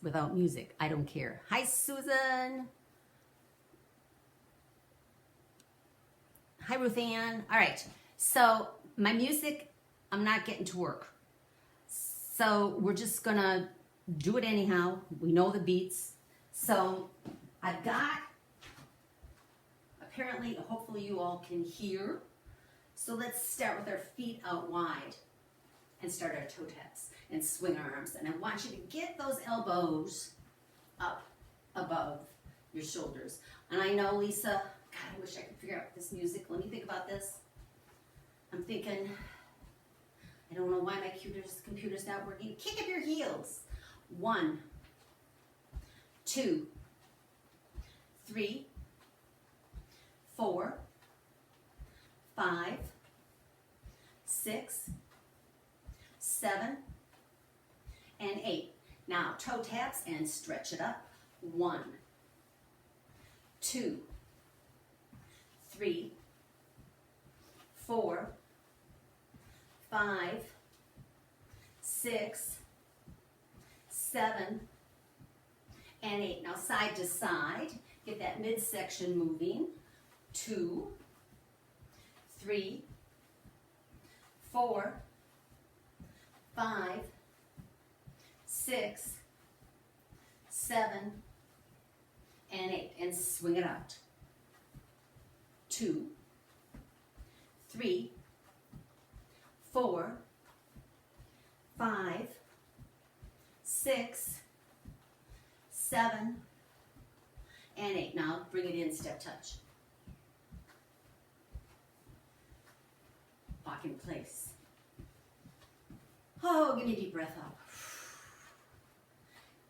without music. I don't care. Hi, Susan. Hi, Ruth Ann. All right. So my music, I'm not getting to work. So we're just going to do it anyhow. We know the beats. So I've got, apparently, hopefully you all can hear. So let's start with our feet out wide and start our toe taps and swing our arms. And I want you to get those elbows up above your shoulders. And I know, Lisa, God, I wish I could figure out this music. Let me think about this. I'm thinking, I don't know why my computer's not working. Kick up your heels. 1, 2, 3, 4, 5, 6, 7, and 8. Now, toe taps and stretch it up. 1, 2, 3, 4, 5, 6, 7, and 8. Now, side to side, get that midsection moving. 2, 3, 4, 5, 6, 7, and 8. And swing it out. 2, 3, 4, 5, 6, 7, and 8. Now bring it in, step touch. Lock in place. Oh, give me a deep breath up.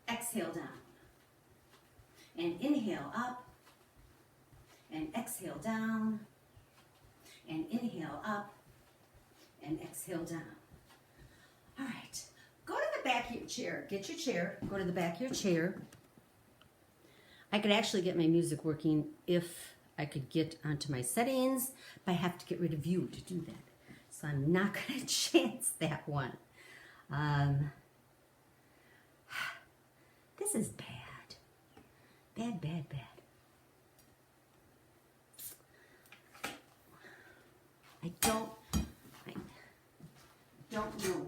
Exhale down. And inhale up. And exhale down. And inhale up. And exhale down. All right. Go to the back of your chair. Get your chair. Go to the back of your chair. I could actually get my music working if I could get onto my settings, but I have to get rid of you to do that. So I'm not going to chance that one. This is bad. Bad, bad, bad. I don't know.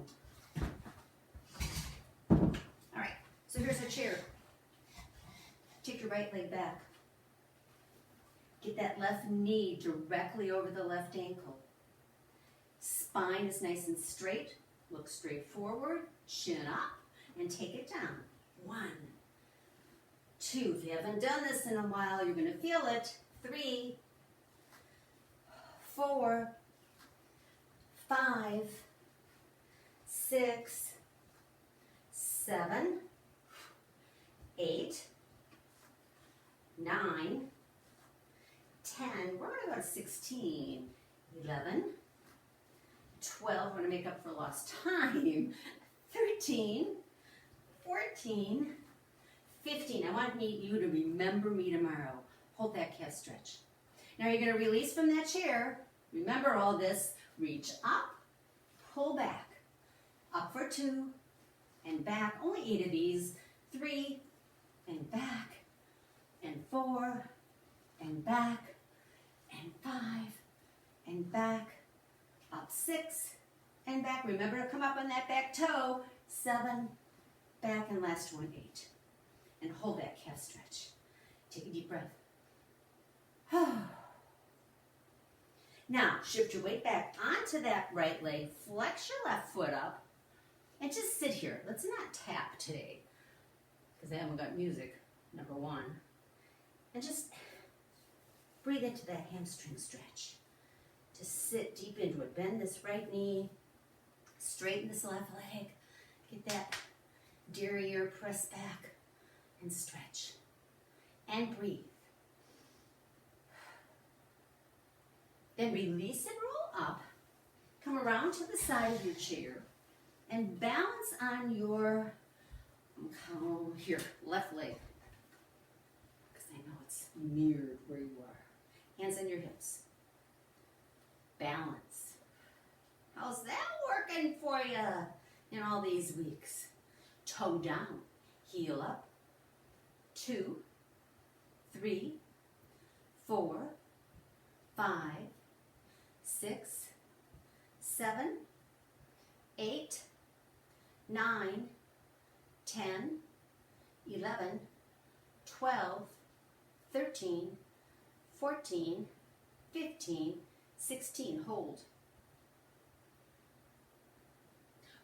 All right, so here's a chair. Take your right leg back. Get that left knee directly over the left ankle. Spine is nice and straight. Look straight forward, chin up, and take it down. 1, 2. If you haven't done this in a while, you're going to feel it. 3, 4, 5, 6, 7, 8, 9, 10. We're going to go to 16, 11, 12. We're going to make up for lost time. 13, 14, 15. I want you to remember me tomorrow. Hold that calf stretch. Now you're going to release from that chair. Remember all this. Reach up, pull back. Up for 2, and back. Only 8 of these. 3, and back, and 4, and back, and 5, and back. Up 6, and back. Remember to come up on that back toe. 7, back, and last one, 8. And hold that calf stretch. Take a deep breath. Now, shift your weight back onto that right leg. Flex your left foot up. And just sit here. Let's not tap today, because I haven't got music, number 1. And just breathe into that hamstring stretch. Just sit deep into it. Bend this right knee. Straighten this left leg. Get that derriere, press back, and stretch. And breathe. Then release and roll up. Come around to the side of your chair and balance on your, here, left leg. Because I know it's mirrored where you are. Hands on your hips. Balance. How's that working for you in all these weeks? Toe down. heel up, 2, 3, 4, 5, 6, 7, 8, 9, 10, 11, 12, 13, 14, 15, 16. Hold.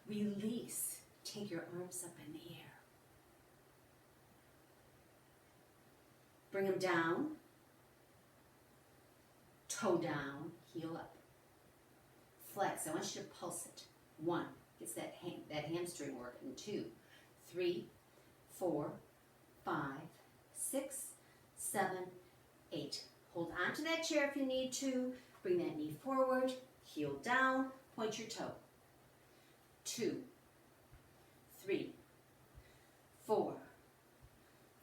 Release. Take your arms up in the air. Bring them down. Toe down, heel up. Flex. I want you to pulse it. 1. Gets that hamstring working. 2, 3, 4, 5, 6, 7, 8. Hold on to that chair if you need to. Bring that knee forward, heel down, point your toe. 2, 3, 4,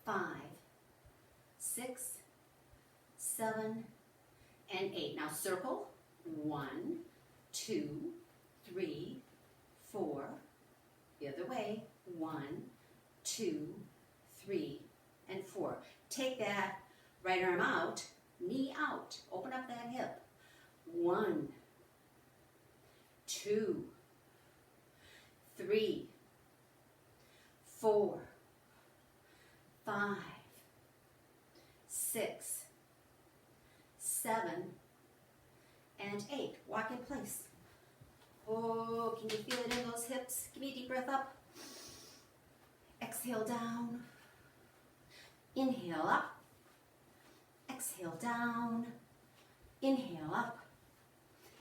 5, 6, 7, and 8. Now circle. 1, 2, 3, 4. The other way. 1, 2, 3, and 4. Take that right arm out, knee out. Open up that hip. 1, 2, 3, 4, 5, 6, 7, and 8. Walk in place. Oh, can you feel it in those hips? Give me a deep breath up. Exhale down. Inhale up. Exhale down. Inhale up.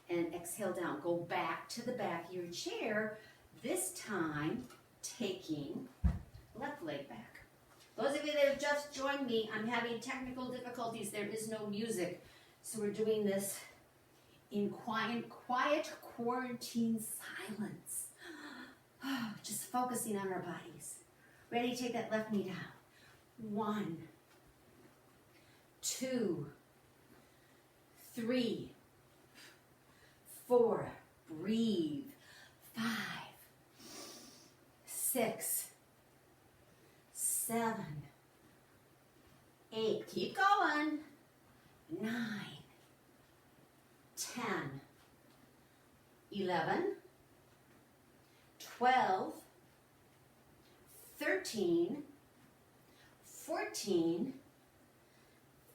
And exhale down. Go back to the back of your chair. This time, taking left leg back. Those of you that have just joined me, I'm having technical difficulties. There is no music. So we're doing this in quiet quarantine silence. Just focusing on our bodies. Ready? Take that left knee down. 1, 2, 3, 4. Breathe. 5, 6, 7, 8. Keep going. 9, 10, 11, 12, 13, 14,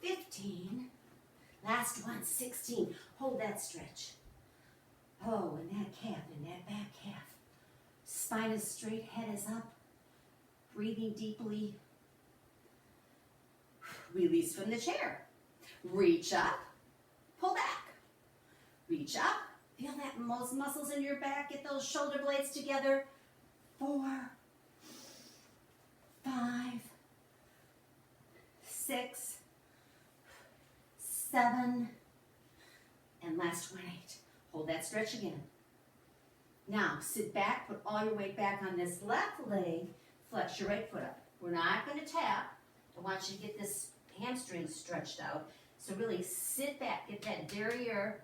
15, last one, 16. Hold that stretch. Oh, and that calf and that back calf. Spine is straight, head is up. Breathing deeply. Release from the chair. Reach up, pull back. Reach up, feel that those muscles in your back, get those shoulder blades together. 4, 5, 6, 7, and last one, 8. Hold that stretch again. Now, sit back, put all your weight back on this left leg, flex your right foot up. We're not going to tap. I want you to get this hamstring stretched out. So really sit back, get that derriere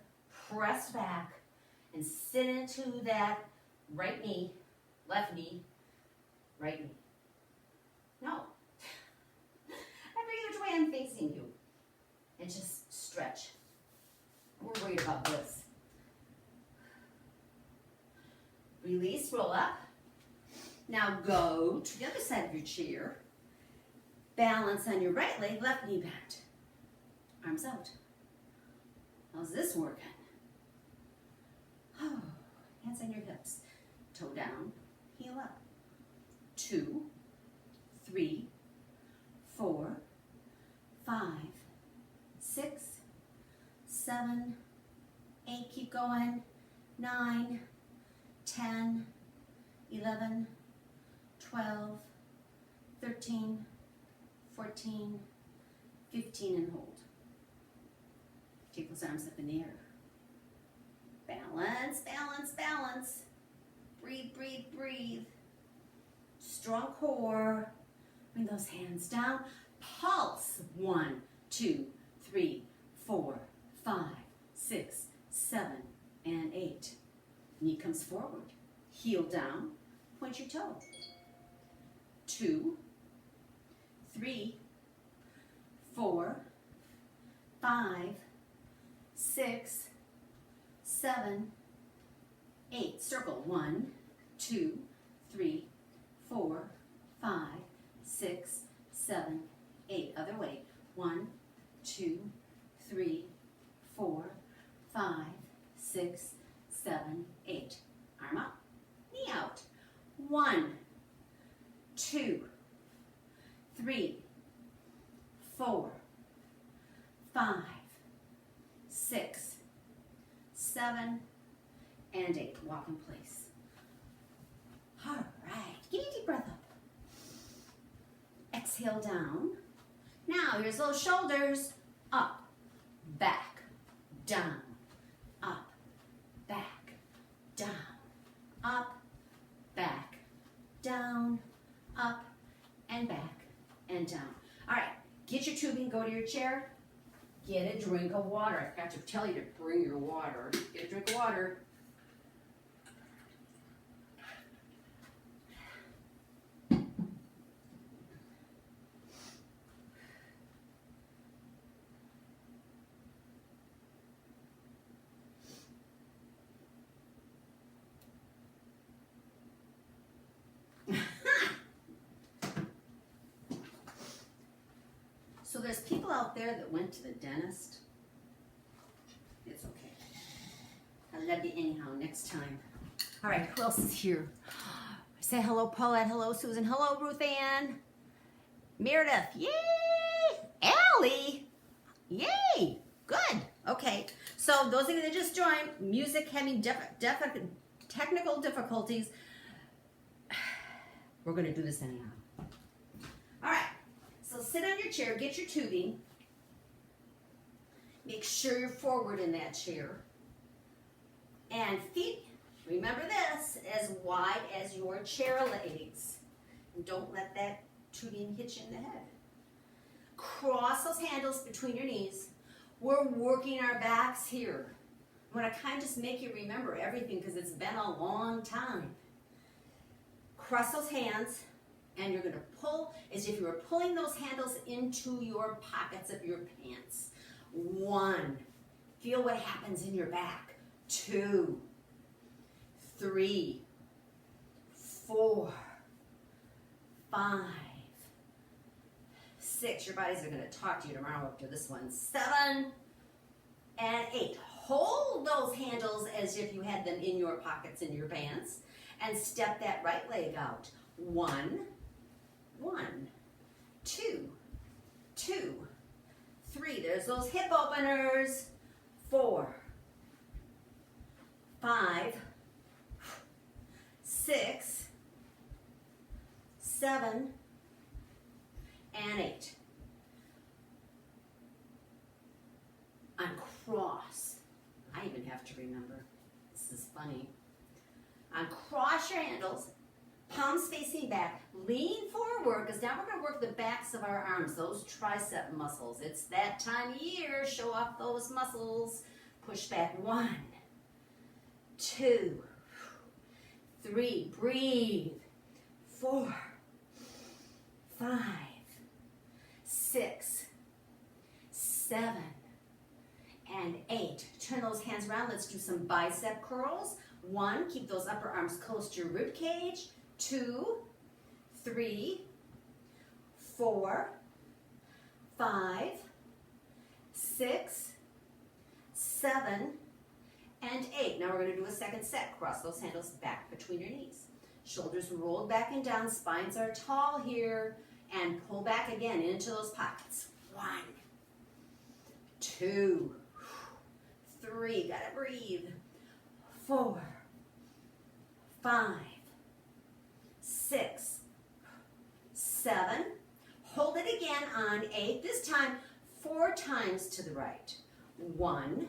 pressed back, and sit into that right knee, left knee, right knee. No. I forget which way I'm facing you. And just stretch. We're worried about this. Release, roll up. Now go to the other side of your chair. Balance on your right leg, left knee bent. Arms out. How's this working? Oh, hands on your hips. Toe down, heel up. 2, 3, 4, 5, 6, 7, 8. Keep going. 9, 10, 11, 12, 13, 14, 15, and hold. Take those arms up in the air. Balance, balance, balance. Breathe, breathe, breathe. Strong core. Bring those hands down. Pulse. 1, 2, 3, 4, 5, 6, 7, and 8. Knee comes forward. Heel down. Point your toe. 2, 7, 8. Circle. 1, 2, 3, 4, 5, 6, 7, 8. Other way. 1, 2, 3, 4, 5, 6, 7, 8. Arm up, knee out. 1, 2, 3, 4, 5, 6, 7, and 8. Walk in place. All right. Give me a deep breath up. Exhale down. Now, here's those shoulders. Up, back, down, up, back, down, up, back, down, up, and back, and down. All right, get your tubing, go to your chair, get a drink of water. I forgot to tell you to bring your water. Get a drink of water. So there's people out there that went to the dentist. It's okay. I love you anyhow next time. All right, who else is here? Say hello, Paulette. Hello, Susan. Hello, Ruth Ann. Meredith. Yay! Allie. Yay! Good. Okay. So those of you that just joined, music having technical difficulties. We're going to do this anyhow. All right. So sit on your chair, get your tubing. Make sure you're forward in that chair. And feet, remember this, as wide as your chair legs. And don't let that tubing hit you in the head. Cross those handles between your knees. We're working our backs here. I want to kind of just make you remember everything because it's been a long time. Cross those hands. And you're going to pull as if you were pulling those handles into your pockets of your pants. 1. Feel what happens in your back. 2, 3, 4, 5, 6. Your bodies are going to talk to you tomorrow after this one. 7 and 8. Hold those handles as if you had them in your pockets in your pants. And step that right leg out. 1, 2, 2, 3. There's those hip openers. 4, 5, 6, 7, and 8. Uncross. I even have to remember. This is funny. Uncross your handles. Palms facing back, lean forward, because now we're going to work the backs of our arms, those tricep muscles. It's that time of year, show off those muscles. Push back. 1, 2, 3, breathe. 4, 5, 6, 7, and 8. Turn those hands around. Let's do some bicep curls. 1, keep those upper arms close to your rib cage. 2, 3, 4, 5, 6, 7, and 8. Now we're going to do a second set. Cross those handles back between your knees. Shoulders rolled back and down. Spines are tall here. And pull back again into those pockets. 1, 2, 3. Gotta breathe. 4, 5, 6, 7. Hold it again on 8. This time, 4 times to the right. 1,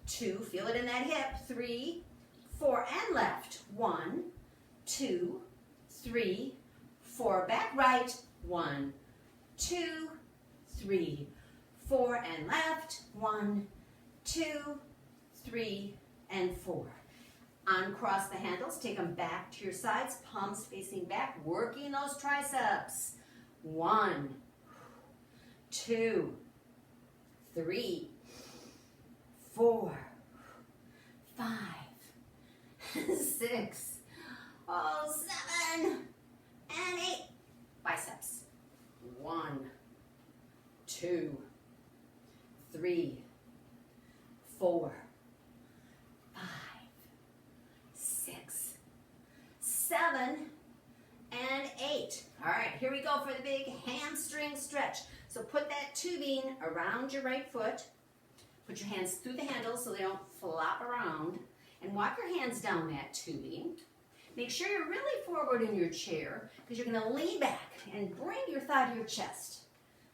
2. Feel it in that hip. 3, 4, and left. 1, 2, 3, 4. Back right. 1, 2, 3, 4, and left. 1, 2, 3, and 4. Uncross the handles, take them back to your sides, palms facing back, working those triceps. 1, 2, 3, 4, 5, 6, 7, and 8. Biceps. 1, 2, 3, 4, 5, 6, 7, and 8. All right, here we go for the big hamstring stretch. So put that tubing around your right foot. Put your hands through the handles so they don't flop around. And walk your hands down that tubing. Make sure you're really forward in your chair because you're going to lean back and bring your thigh to your chest.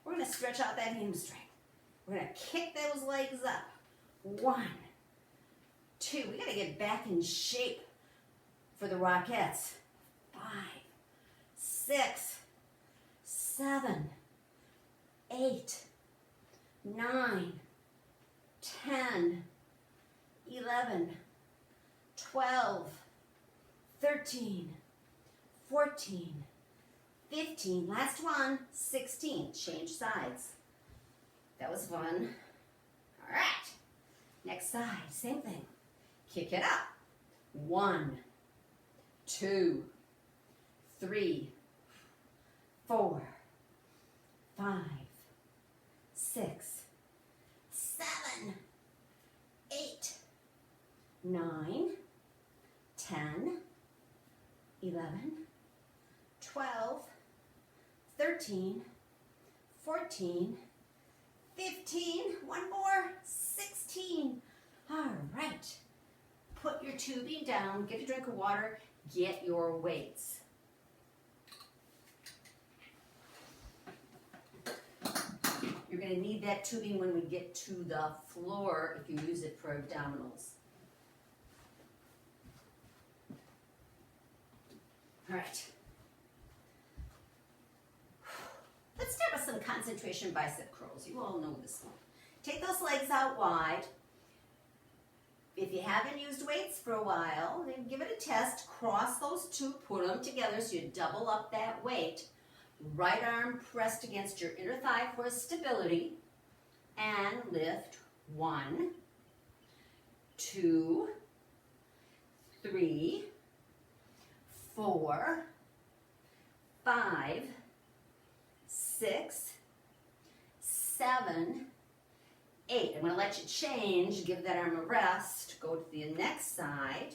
We're going to stretch out that hamstring. We're going to kick those legs up. 1, 2. We got to get back in shape for the Rockettes. 5, 6, 7, 8, 9, 10, 11, 12, 13, 14, 15, last one, 16. Change sides. That was fun. All right. Next side, same thing. Kick it up. 1, 2, 3, 4, 5, 6, 7, 8, 9, 10, 11, 12, 13, 14, 15, one more, 16. All right. Put your tubing down, get a drink of water, get your weights. You're going to need that tubing when we get to the floor if you use it for abdominals. All right. Let's start with some concentration bicep curls. You all know this one. Take those legs out wide. If you haven't used weights for a while, then give it a test. Cross those two, put them together so you double up that weight. Right arm pressed against your inner thigh for stability. And lift 1, 2, 3, 4, 5, 6, 7, 8. I'm going to let you change. Give that arm a rest. Go to the next side.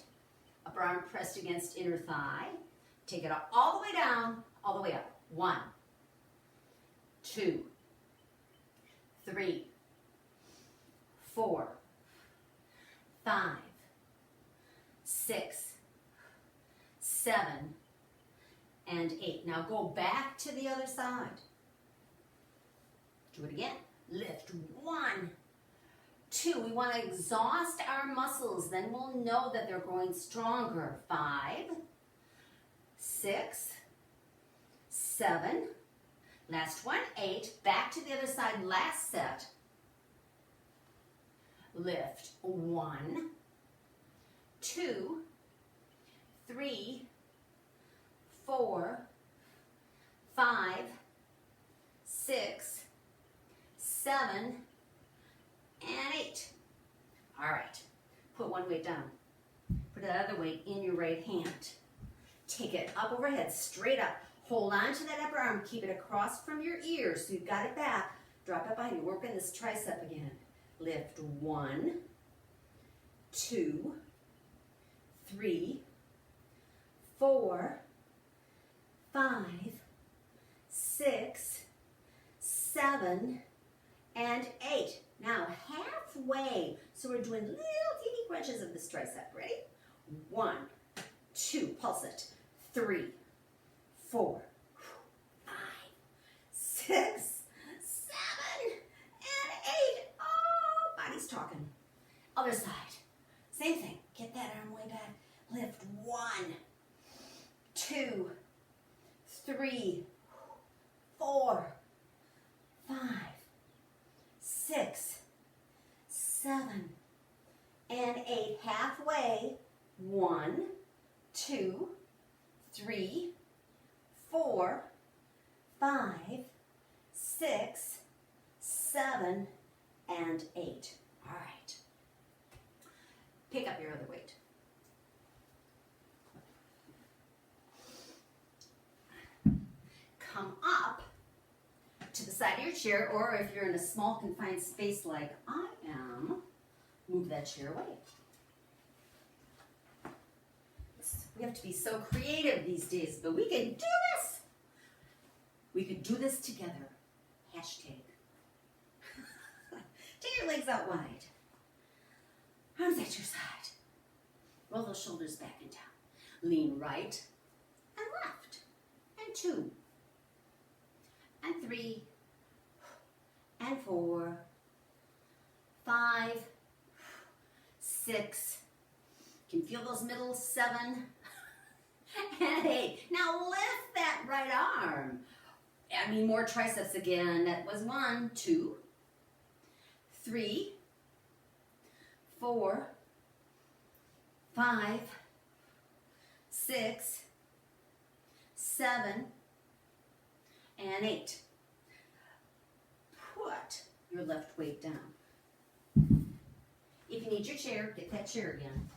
Upper arm pressed against inner thigh. Take it up all the way down, all the way up. 1, 2, 3, 4, 5, 6, 7, and 8. Now go back to the other side. Do it again. Lift 1, 2. We want to exhaust our muscles. Then we'll know that they're growing stronger. 5, 6, 7. Last one, 8. Back to the other side. Last set. Lift 1, 2, 3, 4, 5, 6, 7, and 8. All right. Put one weight down. Put that other weight in your right hand. Take it up overhead, straight up. Hold on to that upper arm. Keep it across from your ears so you've got it back. Drop it behind you. Work on this tricep again. Lift 1, 2, 3, 4, 5, 6, 7, and 8. Now halfway. So we're doing little teeny crunches of this tricep. Ready? 1, 2, pulse it. 3, 4, 5, 6, 7, and 8. Oh, body's talking. Other side. Same thing. Get that arm way back. Lift 1, 2, 3, 4, 5, 6, 7, and 8. Halfway. 1, 2, 3, 4, 5, 6, 7, and 8. All right. Pick up your other side of your chair, or if you're in a small confined space like I am, move that chair away. We have to be so creative these days, but we can do this. We can do this together. Hashtag. Take your legs out wide. Arms at your side. Roll those shoulders back and down. Lean right and left. And 2. And 3. And 4. 5. 6. Can you feel those middle? 7. And 8. Now lift that right arm. I mean, more triceps again. That was 1, 2, 3, 4, 5, 6, 7, and 8. Put your left weight down. If you need your chair, get that chair again.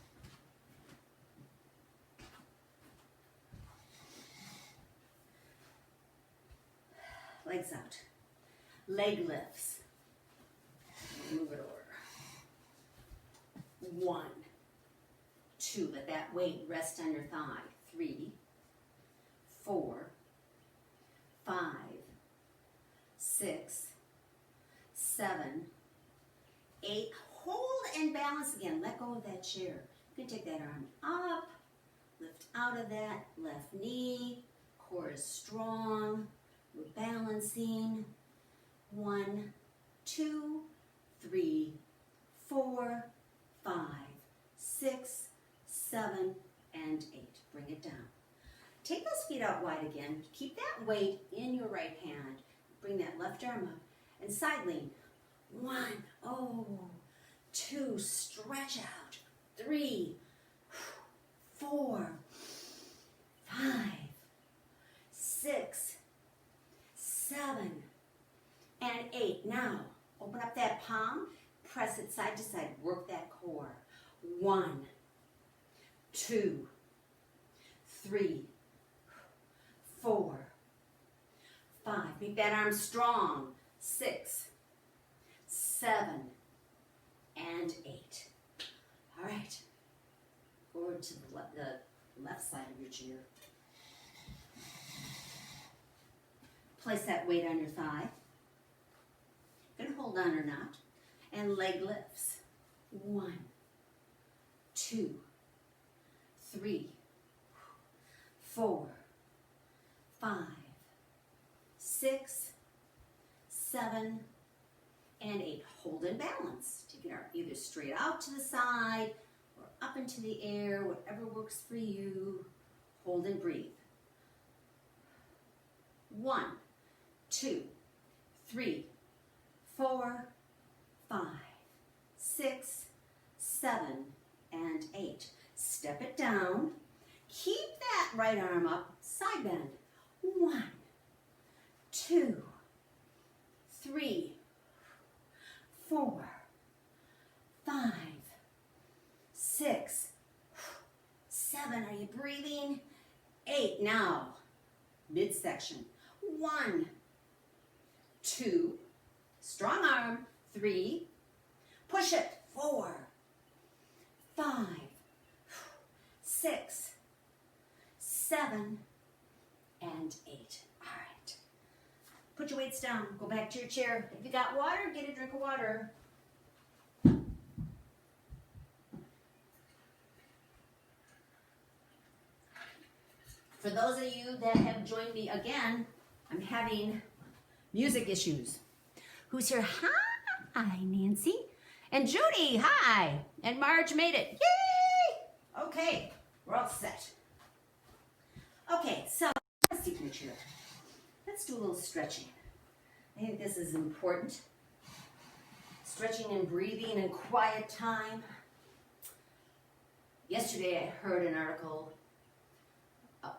Legs out. Leg lifts. Move it over. 1, 2. Let that weight rest on your thigh. 3, 4, 5, 6, 7, 8. Hold and balance again. Let go of that chair. You can take that arm up. Lift out of that left knee. Core is strong. We're balancing. 1, 2, 3, 4, 5, 6, 7, and 8. Bring it down. Take those feet out wide again. Keep that weight in your right hand. Bring that left arm up and side lean. 1, 2, stretch out. 3, 4, 5, 6, 7, and 8. Now, open up that palm, press it side to side, work that core. 1, 2, 3, 4, 5. Make that arm strong. 6, 7, and 8. All right. Go over to the left side of your chair. Place that weight on your thigh. You're going to hold on or not. And leg lifts. 1, 2, 3, 4, 5, 6, 7, and 8. Hold and balance. Take it either straight out to the side or up into the air, whatever works for you. Hold and breathe. 1, 2, 3, 4, 5, 6, 7, and 8. Step it down. Keep that right arm up, side bend. 1, 2, 3, 4, 5, 6, 7. Are you breathing? 8. Now, midsection. 1, 2, strong arm. 3, push it. 4, 5, 6, 7, and 8. All right. Put your weights down. Go back to your chair. If you got water, get a drink of water. For those of you that have joined me again, I'm having music issues. Who's here? Hi, Nancy. And Judy, hi. And Marge made it. Yay! Okay, we're all set. Okay, so let's take your chair. Let's do a little stretching. I think this is important. Stretching and breathing in quiet time. Yesterday I heard an article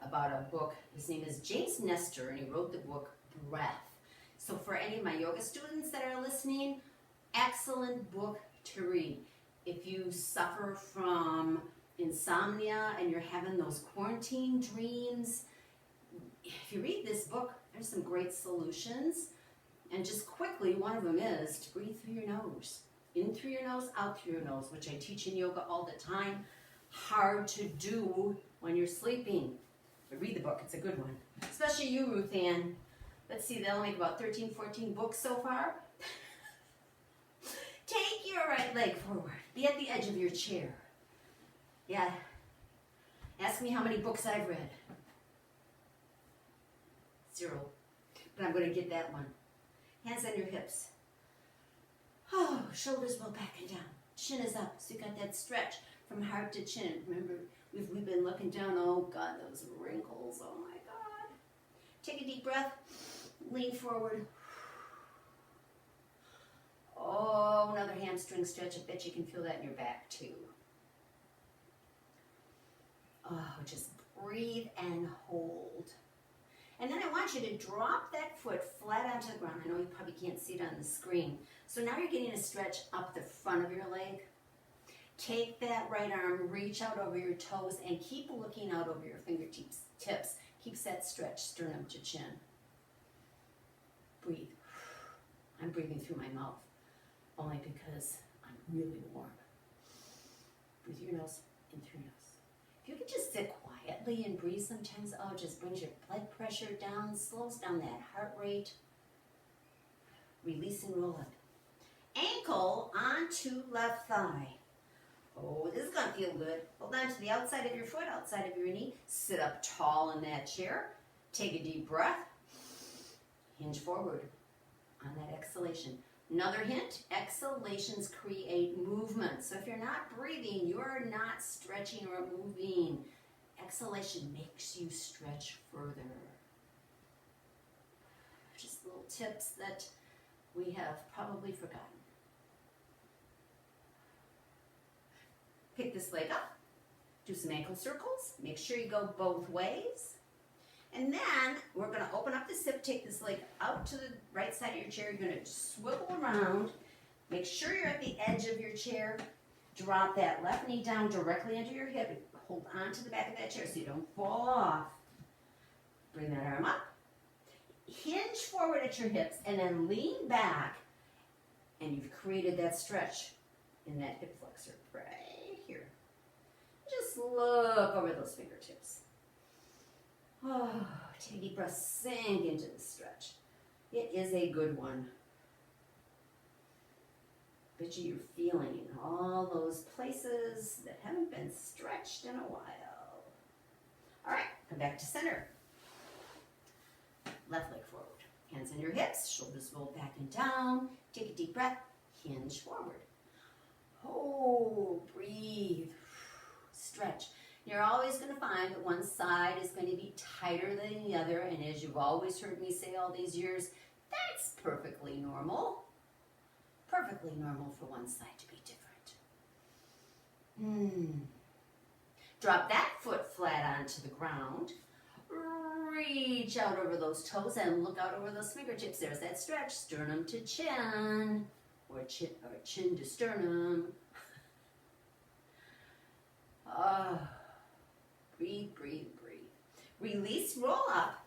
about a book. His name is James Nestor, and he wrote the book Breath. So for any of my yoga students that are listening, excellent book to read. If you suffer from insomnia and you're having those quarantine dreams, if you read this book, there's some great solutions. And just quickly, one of them is to breathe through your nose. In through your nose, out through your nose, which I teach in yoga all the time. Hard to do when you're sleeping. But read the book, it's a good one. Especially you, Ruth Ann. Let's see, they'll make about 13, 14 books so far. Take your right leg forward. Be at the edge of your chair. Yeah. Ask me how many books I've read. 0. But I'm going to get that one. Hands on your hips. Oh, shoulders roll back and down. Chin is up, so you got that stretch from heart to chin. Remember, we've been looking down. Oh, God, those wrinkles. Oh, my God. Take a deep breath. Lean forward. Oh, another hamstring stretch. I bet you can feel that in your back, too. Oh, just breathe and hold. And then I want you to drop that foot flat onto the ground. I know you probably can't see it on the screen. So now you're getting a stretch up the front of your leg. Take that right arm, reach out over your toes, and keep looking out over your fingertips. Keeps that stretch, sternum to chin. Breathe. I'm breathing through my mouth, only because I'm really warm. Breathe through your nose, in through your nose. If you could just sit quietly and breathe sometimes, oh, it just brings your blood pressure down, slows down that heart rate. Release and roll up. Ankle onto left thigh. Oh, this is going to feel good. Hold on to the outside of your foot, outside of your knee. Sit up tall in that chair. Take a deep breath. Hinge forward on that exhalation. Another hint, exhalations create movement. So if you're not breathing, you're not stretching or moving. Exhalation makes you stretch further. Just little tips that we have probably forgotten. Pick this leg up. Do some ankle circles. Make sure you go both ways. And then we're going to open up this hip, take this leg out to the right side of your chair. You're going to swivel around. Make sure you're at the edge of your chair. Drop that left knee down directly under your hip. Hold on to the back of that chair so you don't fall off. Bring that arm up. Hinge forward at your hips and then lean back. And you've created that stretch in that hip flexor right here. Just look over those fingertips. Oh, take a deep breath, sink into the stretch. It is a good one. Bet you're feeling all those places that haven't been stretched in a while. All right, come back to center. Left leg forward. Hands on your hips, shoulders roll back and down. Take a deep breath, hinge forward. Oh, breathe. Stretch. You're always going to find that one side is going to be tighter than the other, and as you've always heard me say all these years, that's perfectly normal. Perfectly normal for one side to be different. Drop that foot flat onto the ground. Reach out over those toes and look out over those fingertips. There's that stretch, sternum to chin, or chin to sternum. Breathe, breathe, breathe. Release, roll up.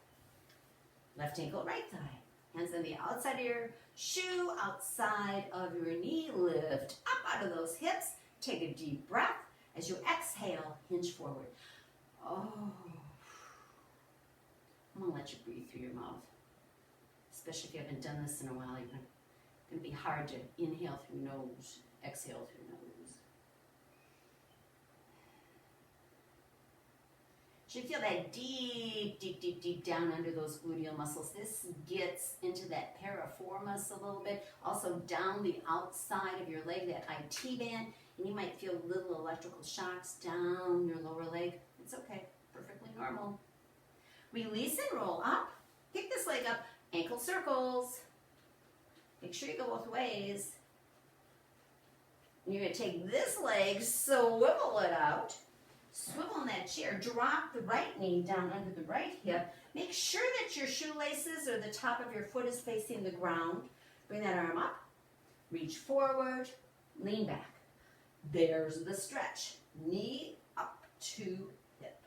Left ankle, right thigh. Hands on the outside of your shoe, outside of your knee. Lift up out of those hips. Take a deep breath. As you exhale, hinge forward. Oh. I'm going to let you breathe through your mouth. Especially if you haven't done this in a while. It's going to be hard to inhale through your nose, exhale through your nose. You feel that deep, deep, deep, deep down under those gluteal muscles. This gets into that piriformis a little bit. Also down the outside of your leg, that IT band. And you might feel little electrical shocks down your lower leg. It's okay. Perfectly normal. Release and roll up. Pick this leg up. Ankle circles. Make sure you go both ways. And you're going to take this leg, swivel it out. Swivel in that chair. Drop the right knee down under the right hip. Make sure that your shoelaces or the top of your foot is facing the ground. Bring that arm up. Reach forward. Lean back. There's the stretch. Knee up to hip.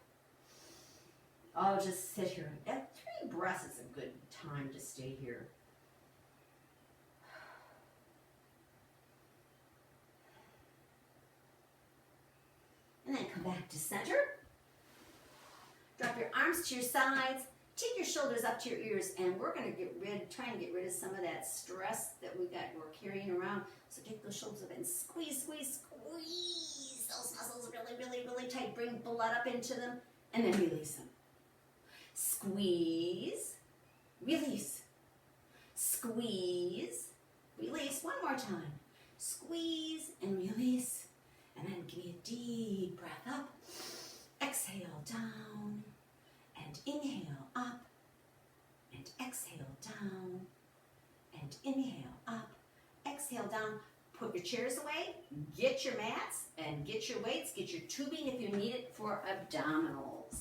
Oh, just sit here. At 3 breaths is a good time to stay here. Come back to center. Drop your arms to your sides. Take your shoulders up to your ears, and we're going to try and get rid of some of that stress that we're carrying around. So take those shoulders up and squeeze, squeeze, squeeze those muscles really, really, really tight. Bring blood up into them, and then release them. Squeeze, release. Squeeze, release. One more time. Squeeze and release. And then give me a deep breath up. Exhale down. And inhale up. And exhale down. And inhale up. Exhale down. Put your chairs away. Get your mats and get your weights. Get your tubing if you need it for abdominals.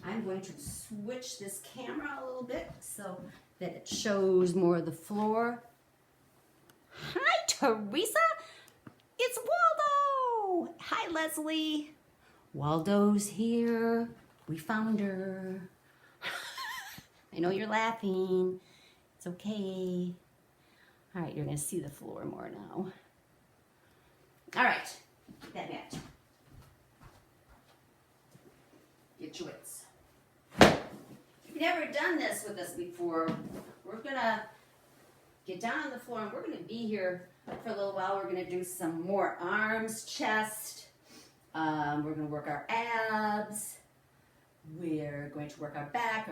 I'm going to switch this camera a little bit so that it shows more of the floor. Hi, Teresa. It's Waldo. Hi, Leslie. Waldo's here. We found her. I know you're laughing. It's okay. All right, you're going to see the floor more now. All right, get that mat. Get your weights. If you've never done this with us before, we're going to get down on the floor and we're going to be here for a little while. We're going to do some more arms, chest. We're going to work our abs. We're going to work our back,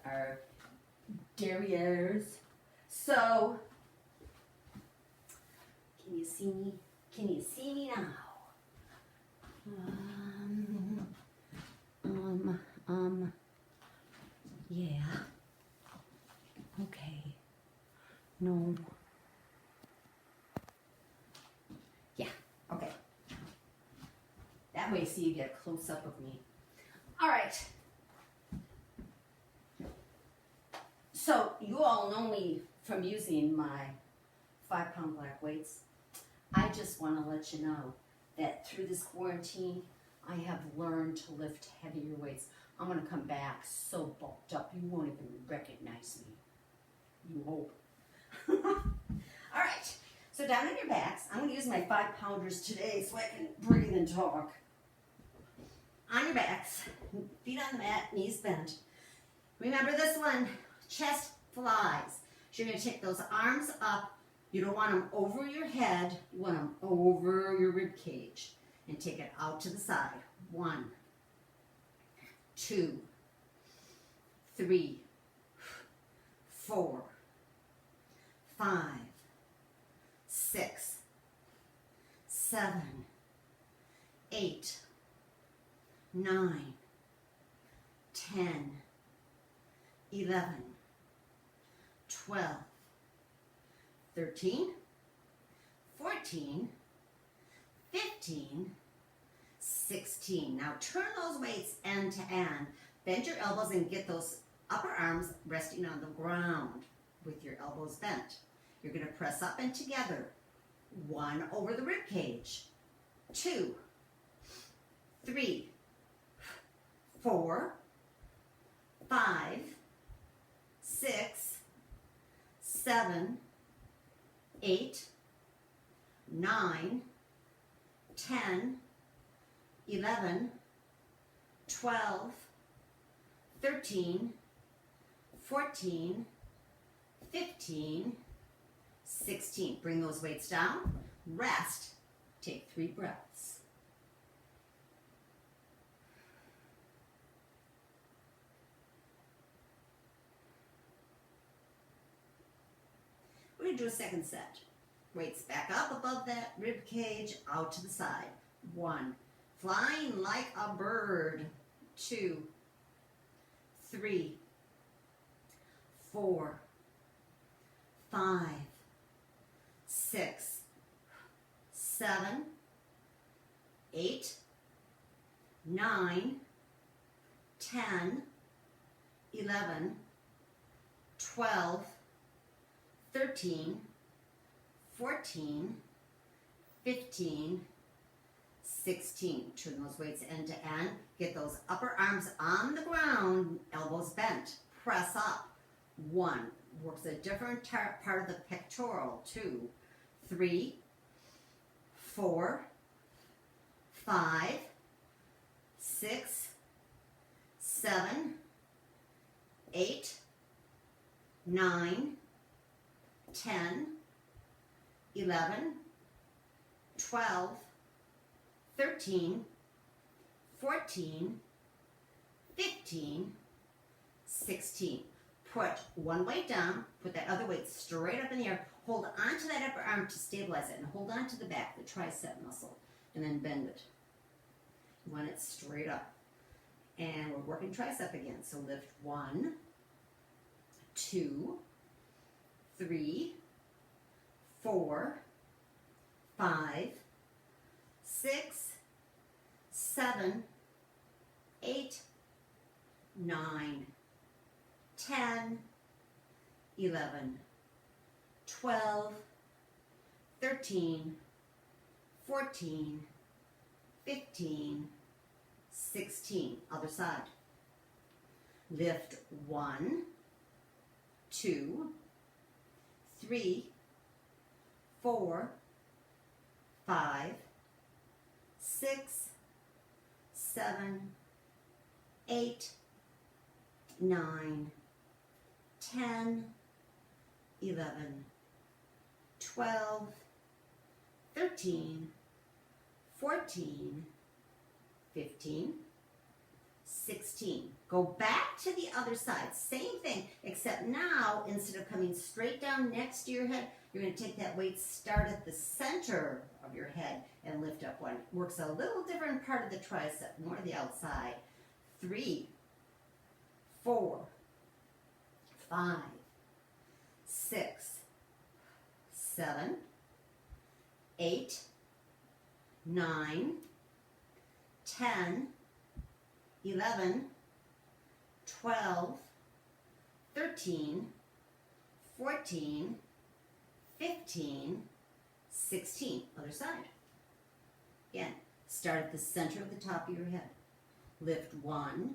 our derrieres. So, can you see me? Can you see me now? Yeah. Okay. No. Yeah, okay. That way, so you get a close-up of me. All right. So, you all know me from using my 5-pound black weights. I just want to let you know that through this quarantine, I have learned to lift heavier weights. I'm going to come back so bulked up, you won't even recognize me. You hope. All right, so down on your backs, I'm going to use my 5-pounders today so I can breathe and talk. On your backs, feet on the mat, knees bent. Remember this one, chest flies. So you're going to take those arms up. You don't want them over your head, you want them over your rib cage. And take it out to the side. 1, 2, 3, 4, 5, 6, 7, 8, 9, 10, 11, 12, 13, 14, 15, 16. Now turn those weights end to end. Bend your elbows and get those upper arms resting on the ground with your elbows bent. You're going to press up and together. 1 over the rib cage. 2, 3, 4, 5, 6, 7, 8, 9, 10, 11, 12, 13, 14, 15, 16. Bring those weights down. Rest. Take 3 breaths. We're going to do a second set. Weights back up above that rib cage, out to the side. 1. Flying like a bird. 2, 3, 4, 5, 6, 7, 8, 9, 10, 11, 12, 13, 14, 15, 16. Turn those weights end to end. Get those upper arms on the ground, elbows bent. Press up. 1. Works a different part of the pectoral. 2, 3, 4, 5, 6, 7, 8, 9, 10, 11, 12, 13, 14, 15, 16. Put one weight down, put that other weight straight up in the air, hold on to that upper arm to stabilize it, and hold on to the back, the tricep muscle, and then bend it. You want it straight up. And we're working tricep again, so lift 1, 2, 3, 4, 5, 6, 7, 8, 9, 10, 11, 12, 13, 14, 15, 16. Other side. Lift 1, 2, 3, 4, 5, 6, 7, 8, 9, 10, 11, 12, 13, 14, 15, 16. Go back to the other side. Same thing, except now, instead of coming straight down next to your head, you're going to take that weight, start at the center of your head, and lift up one. Works a little different part of the tricep, more to the outside. 3, 4, 5, 6, 7, 8, 9, 10, 11, 12, 13, 14, 15, 16. Other side. Again, start at the center of the top of your head. Lift 1,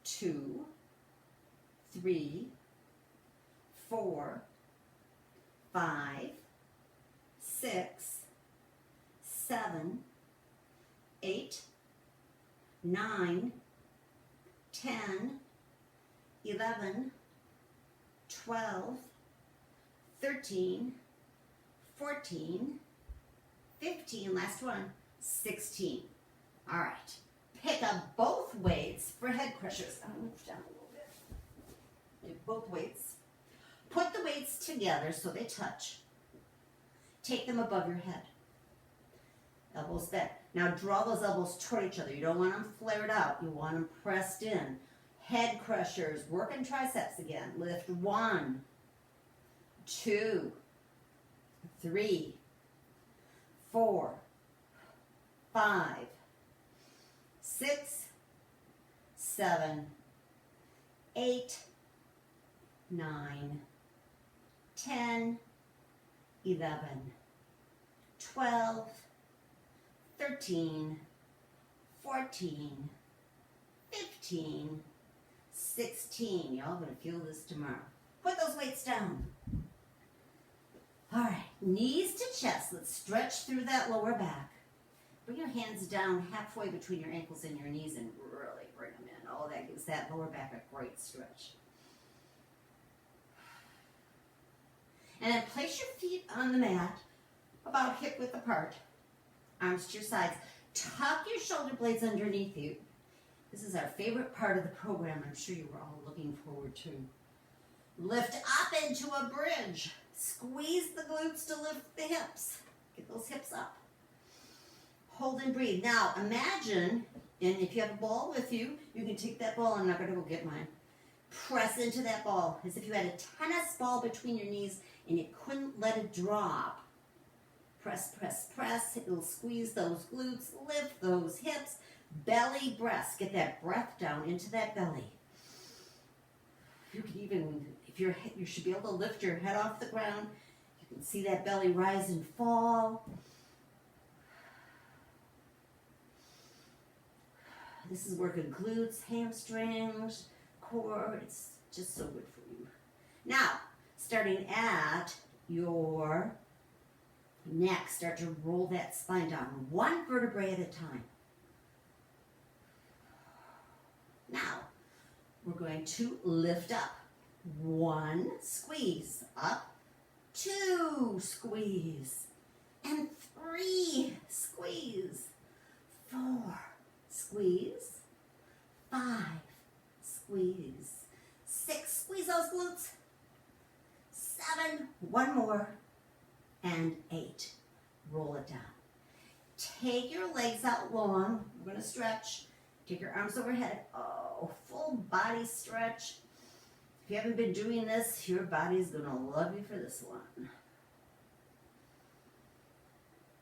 2, 3, 4, 5, 6, 7, 8, 9, 10, 11, 12, 13, 14, 15, last one, 16. All right, pick up both weights for head crushers. I'm going to move down a little bit. Do both weights. Put the weights together so they touch. Take them above your head. Elbows bent. Now draw those elbows toward each other. You don't want them flared out. You want them pressed in. Head crushers. Working triceps again. Lift 1, 2, 3, 4, 5, 6, 7, 8, 9, 10, 11, 12, 13, 14, 15, 16. Y'all gonna feel this tomorrow. Put those weights down. All right, knees to chest. Let's stretch through that lower back. Bring your hands down halfway between your ankles and your knees and really bring them in. Oh, that gives that lower back a great stretch. And then place your feet on the mat about hip width apart. Arms to your sides. Tuck your shoulder blades underneath you. This is our favorite part of the program. I'm sure you were all looking forward to. Lift up into a bridge. Squeeze the glutes to lift the hips. Get those hips up. Hold and breathe. Now imagine, and if you have a ball with you, you can take that ball. I'm not going to go get mine. Press into that ball as if you had a tennis ball between your knees and you couldn't let it drop. Press, press, press. It'll squeeze those glutes, lift those hips, belly breaths. Get that breath down into that belly. You can even, you should be able to lift your head off the ground. You can see that belly rise and fall. This is working glutes, hamstrings, core. It's just so good for you. Now, starting at your Next, start to roll that spine down, one vertebrae at a time. Now, we're going to lift up. 1, squeeze, up, 2, squeeze, and 3, squeeze, 4, squeeze, 5, squeeze, 6, squeeze those glutes, 7, one more, and 8. Roll it down. Take your legs out long. We're going to stretch. Take your arms overhead. Oh, full body stretch. If you haven't been doing this, your body's going to love you for this one.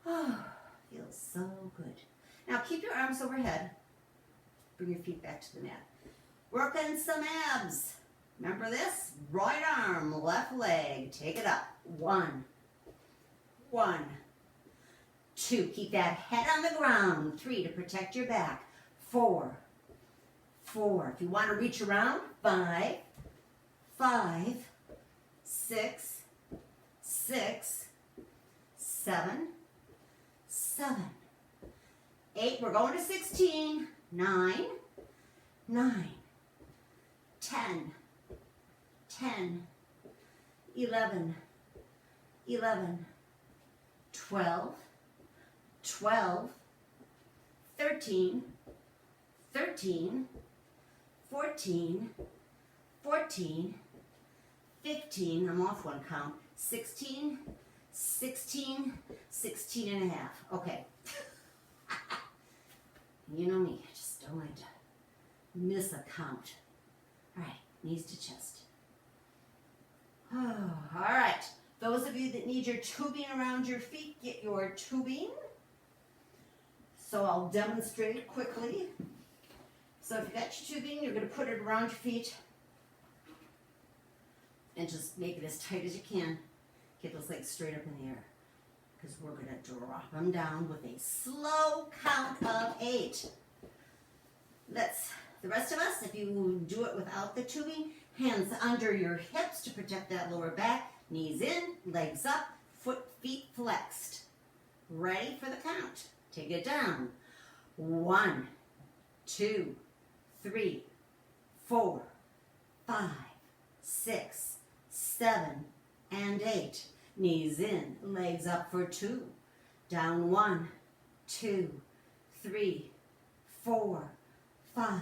Oh, feels so good. Now keep your arms overhead. Bring your feet back to the mat. Work on some abs. Remember this? Right arm, left leg. Take it up. 1, 2. Keep that head on the ground. 3 to protect your back. 4. If you want to reach around, 5, 6, 7, 8. We're going to 16. 9, 10, 11, 12, 13, 14, 15, I'm off one count, 16 and a half. Okay. You know me, I just don't like to miss a count. All right, knees to chest. Oh, all right. Those of you that need your tubing around your feet, get your tubing. So I'll demonstrate quickly. So if you got your tubing, you're going to put it around your feet and just make it as tight as you can. Get those legs straight up in the air because we're going to drop them down with a slow count of 8. The rest of us, if you do it without the tubing, hands under your hips to protect that lower back, knees in, legs up, feet flexed. Ready for the count. Take it down. 1, 2, 3, 4, 5, 6, 7, and 8. Knees in, legs up for 2. Down 1, 2, 3, 4, 5,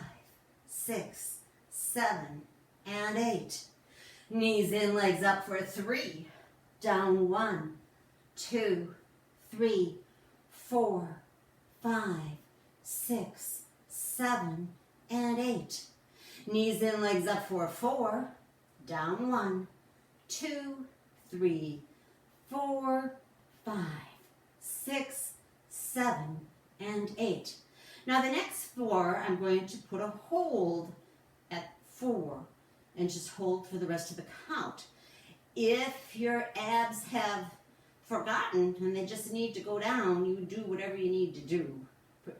6, 7, and 8. Knees in, legs up for 3. Down 1, 2, 3, 4, 5, 6, 7, and 8. Knees in, legs up for 4. Down 1, 2, 3, 4, 5, 6, 7, and 8. Now the next 4, I'm going to put a hold at 4 and just hold for the rest of the count. If your abs have forgotten and they just need to go down, you do whatever you need to do.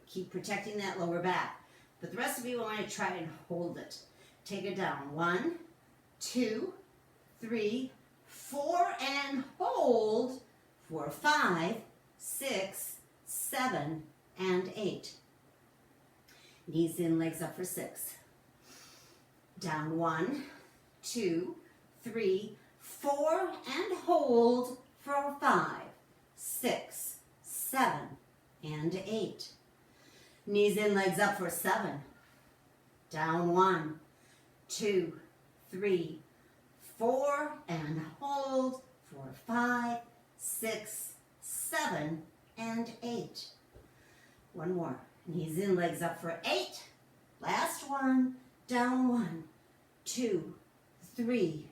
Keep protecting that lower back. But the rest of you, I want to try and hold it. Take it down. 1, 2, 3, 4, and hold for 5, 6, 7, and 8. Knees in, legs up for 6. Down 1, 2, 3, 4, and hold for 5, 6, 7, and 8. Knees in, legs up for 7. Down 1, 2, 3, 4, and hold for 5, 6, 7, and 8. One more. Knees in, legs up for 8. Last one. Down 1, 2, 3,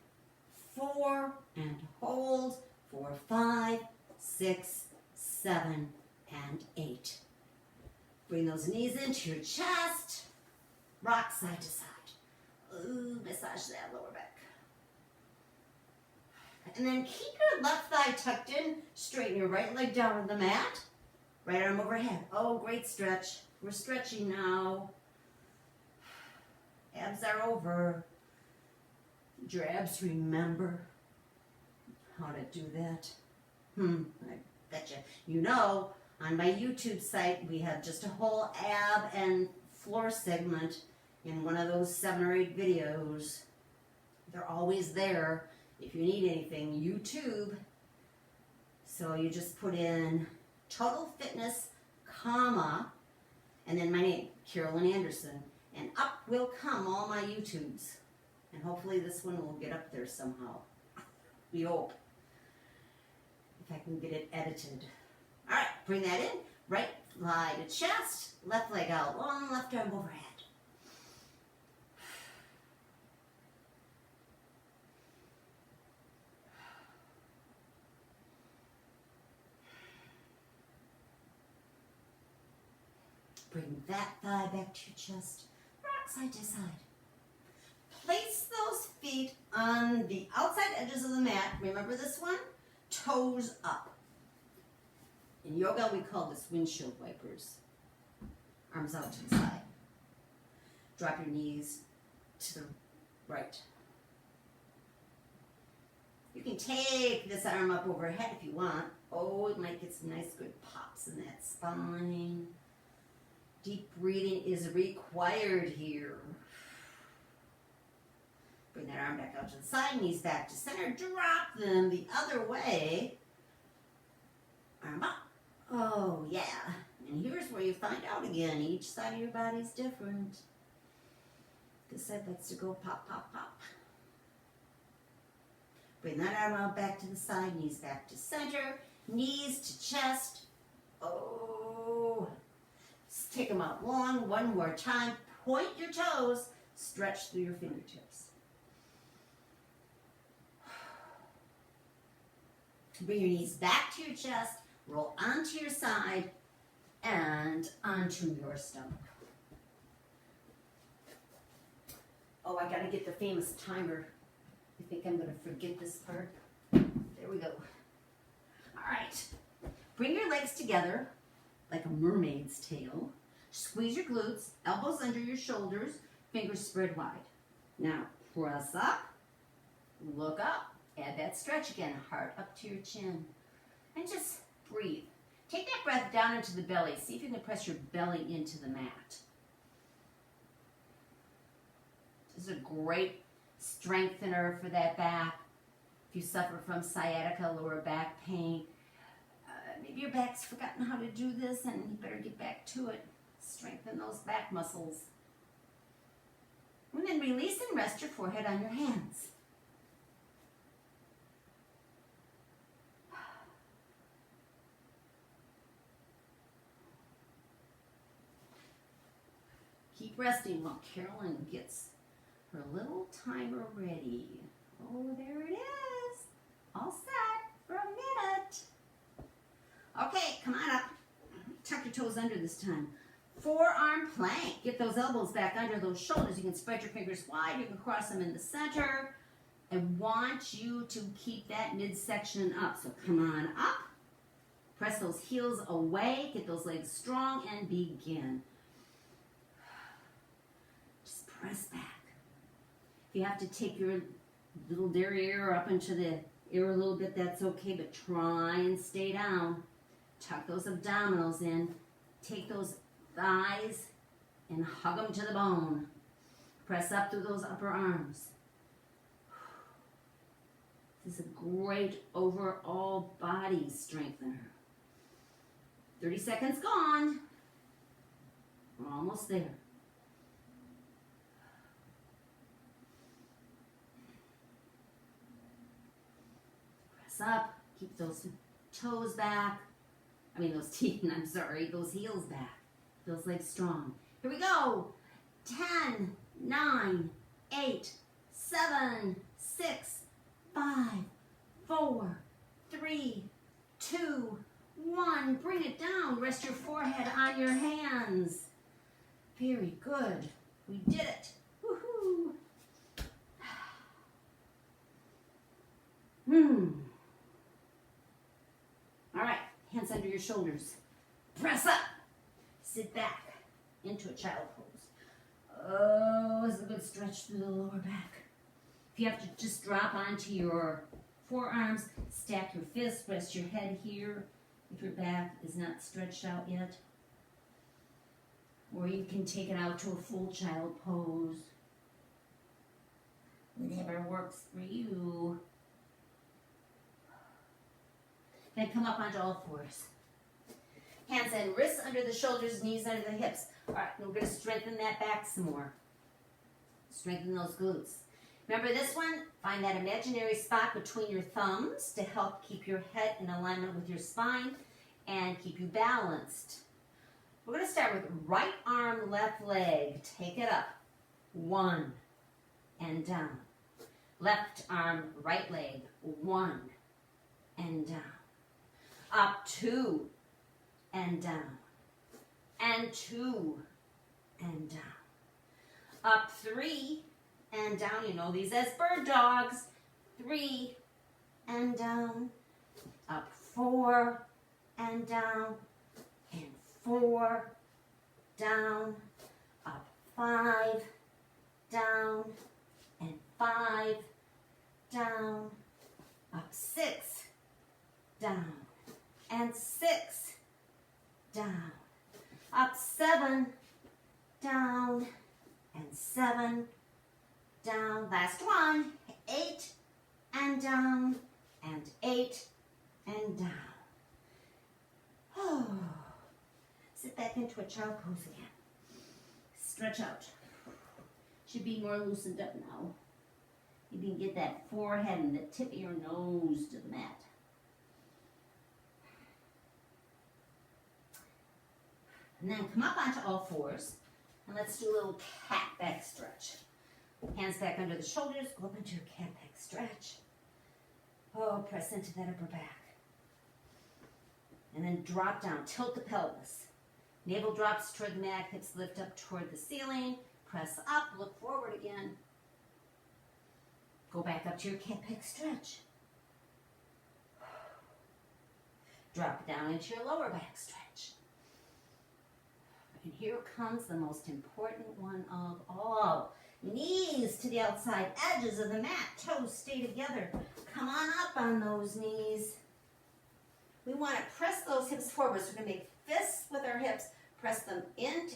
4, and hold for 5, 6, 7, and 8. Bring those knees into your chest. Rock side to side. Ooh, massage that lower back. And then keep your left thigh tucked in. Straighten your right leg down on the mat. Right arm overhead. Oh, great stretch. We're stretching now. Abs are over. Did your abs remember how to do that? I Gotcha. You know, on my YouTube site, we have just a whole ab and floor segment in one of those 7 or 8 videos. They're always there. If you need anything, YouTube. So you just put in Total Fitness, comma, and then my name, Carolyn Anderson, and up will come all my YouTubes. And hopefully this one will get up there somehow. We hope. If I can get it edited. All right, bring that in. Right thigh to chest, left leg out long, left arm overhead. Bring that thigh back to your chest, rock side to side. Place those feet on the outside edges of the mat. Remember this one? Toes up. In yoga, we call this windshield wipers. Arms out to the side. Drop your knees to the right. You can take this arm up overhead if you want. Oh, it might get some nice good pops in that spine. Deep breathing is required here. Bring that arm back out to the side, knees back to center. Drop them the other way. Arm up. Oh, yeah. And here's where you find out again. Each side of your body's different. This side likes to go pop, pop, pop. Bring that arm out back to the side, knees back to center, knees to chest. Oh. Take them out long. One more time. Point your toes. Stretch through your fingertips. Bring your knees back to your chest. Roll onto your side and onto your stomach. Oh, I gotta get the famous timer. I think I'm gonna forget this part. There we go. All right. Bring your legs together like a mermaid's tail. Squeeze your glutes, elbows under your shoulders, fingers spread wide. Now, press up, look up, add that stretch again, heart up to your chin. And just breathe. Take that breath down into the belly. See if you can press your belly into the mat. This is a great strengthener for that back. If you suffer from sciatica, lower back pain, maybe your back's forgotten how to do this and you better get back to it. Strengthen those back muscles. And then release and rest your forehead on your hands. Keep resting while Carolyn gets her little timer ready. Oh, there it is. All set for a minute. Okay, come on up. Tuck your toes under this time. Forearm plank. Get those elbows back under those shoulders. You can spread your fingers wide. You can cross them in the center. I want you to keep that midsection up. So come on up. Press those heels away. Get those legs strong and begin. Just press back. If you have to take your little derriere up into the ear a little bit, that's okay, but try and stay down. Tuck those abdominals in. Take those thighs and hug them to the bone. Press up through those upper arms. This is a great overall body strengthener. 30 seconds gone. We're almost there. Press up. Keep those toes back. Those heels back. Those legs strong. Here we go. 10, 9, 8, 7, 6, 5, 4, 3, 2, 1. Bring it down. Rest your forehead on your hands. Very good. We did it. Woohoo. All right. Hands under your shoulders. Press up. Sit back into a child pose. Oh, it's a good stretch through the lower back. If you have to just drop onto your forearms, stack your fists, rest your head here. if your back is not stretched out yet. Or you can take it out to a full child pose. Whatever works for you. Then come up onto all fours. Hands and wrists under the shoulders, knees under the hips. All right, we're going to strengthen that back some more. Strengthen those glutes. Remember this one? Find that imaginary spot between your thumbs to help keep your head in alignment with your spine and keep you balanced. We're going to start with right arm, left leg. Take it up. 1 and down. Left arm, right leg. 1 and down. Up 2 and down. And 2 and down. Up 3 and down. You know these as bird dogs. 3 and down. Up 4 and down. And 4 down. Up 5 down. And 5 down. Up 6 down. And 6 down. Up 7 down. And 7 down. Last one. 8 and down. And 8 and down. Oh. Sit back into a child pose again. Stretch out. Should be more loosened up now. You can get that forehead and the tip of your nose to the mat. And then come up onto all fours. And let's do a little cat back stretch. Hands back under the shoulders. Go up into your cat back stretch. Oh, press into that upper back. And then drop down. Tilt the pelvis. Navel drops toward the mat. Hips lift up toward the ceiling. Press up. Look forward again. Go back up to your cat back stretch. Drop down into your lower back stretch. And here comes the most important one of all. Knees to the outside edges of the mat. Toes stay together. Come on up on those knees. We want to press those hips forward. So we're going to make fists with our hips. Press them into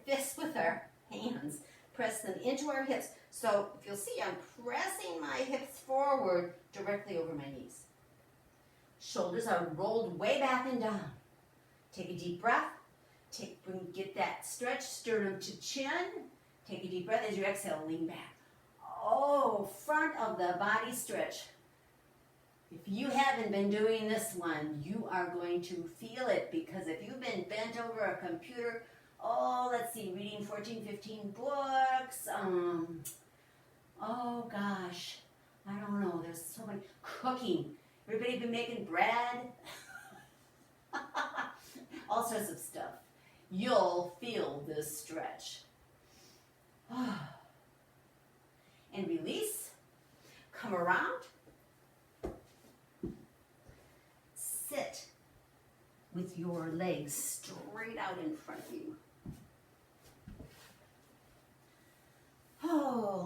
fists with our hands. Press them into our hips. So if you'll see, I'm pressing my hips forward directly over my knees. Shoulders are rolled way back and down. Take a deep breath. Get that stretch, sternum to chin. Take a deep breath as you exhale, lean back. Oh, front of the body stretch. If you haven't been doing this one, you are going to feel it, because if you've been bent over a computer, let's see, reading 14, 15 books, oh gosh, I don't know, there's so many, cooking. Everybody been making bread? All sorts of stuff. You'll feel this stretch. And release. Come around. Sit with your legs straight out in front of you.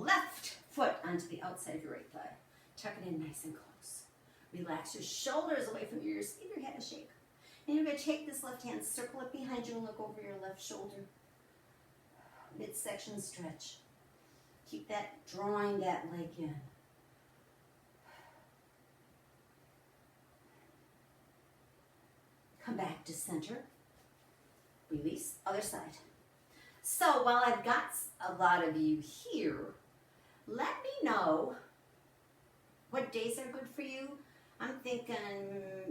Left foot onto the outside of your right thigh. Tuck it in nice and close. Relax your shoulders away from your ears. Give your head a shake. And you're going to take this left hand, circle it behind you, and look over your left shoulder. Midsection stretch. Keep that, drawing that leg in. Come back to center. Release, other side. So while I've got a lot of you here, let me know what days are good for you. I'm thinking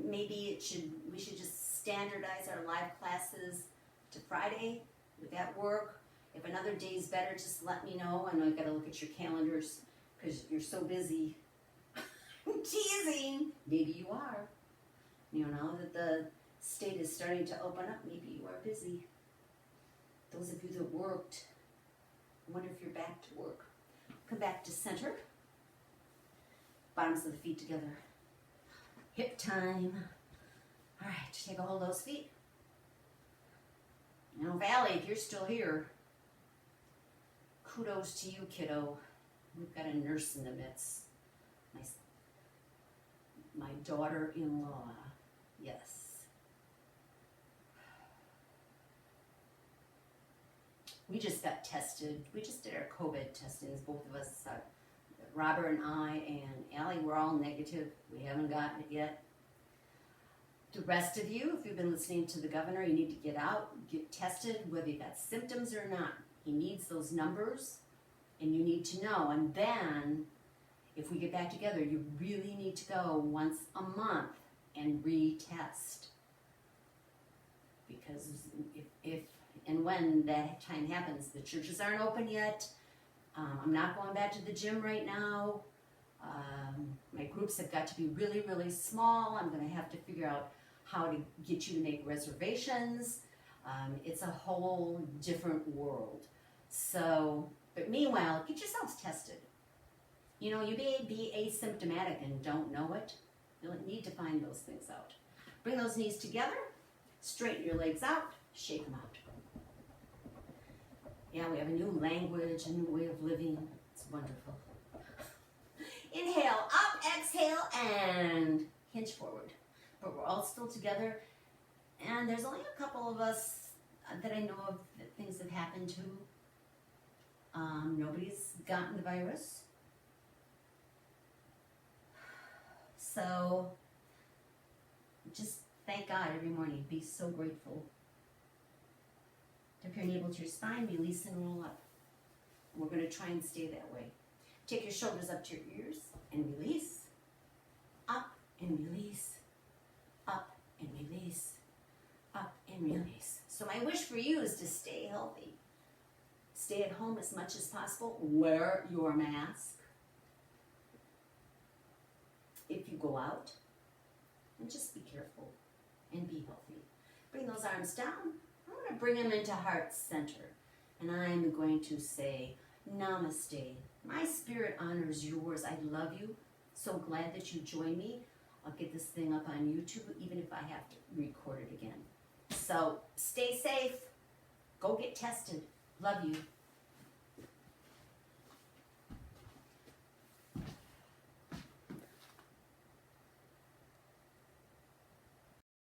maybe we should just standardize our live classes to Friday. Would that work? If another day's better, just let me know. I know I've got to look at your calendars because you're so busy. I'm teasing. Maybe you are. You know, now that the state is starting to open up, maybe you are busy. Those of you that worked, I wonder if you're back to work. Come back to center. Bottoms of the feet together. Hip time. All right, take a hold of those feet. Now, Valley, if you're still here, kudos to you, kiddo. We've got a nurse in the midst. My daughter-in-law. Yes. We just got tested. We just did our COVID testings, both of us. Robert and I and Allie were all negative. We haven't gotten it yet. The rest of you, if you've been listening to the governor, you need to get out, get tested, whether you got symptoms or not. He needs those numbers, and you need to know. And then, if we get back together, you really need to go once a month and retest. Because if and when that time happens, the churches aren't open yet. I'm not going back to the gym right now. My groups have got to be really, really small. I'm going to have to figure out how to get you to make reservations. It's a whole different world. So, but meanwhile, get yourselves tested. You know, you may be asymptomatic and don't know it. You'll need to find those things out. Bring those knees together, straighten your legs out, shake them out. Yeah, we have a new language, a new way of living. It's wonderful. Inhale, up, exhale, and hinge forward. But we're all still together, and there's only a couple of us that I know of that things have happened to. Nobody's gotten the virus. So, just thank God every morning. Be so grateful. Tuck your navel to your spine, release and roll up. We're going to try and stay that way. Take your shoulders up to your ears and release. Up and release. Up and release. Up and release. So my wish for you is to stay healthy. Stay at home as much as possible. Wear your mask if you go out. And just be careful and be healthy. Bring those arms down. I'm going to bring them into heart center. And I'm going to say, Namaste. My spirit honors yours. I love you. So glad that you joined me. I'll get this thing up on YouTube, even if I have to record it again. So stay safe. Go get tested. Love you.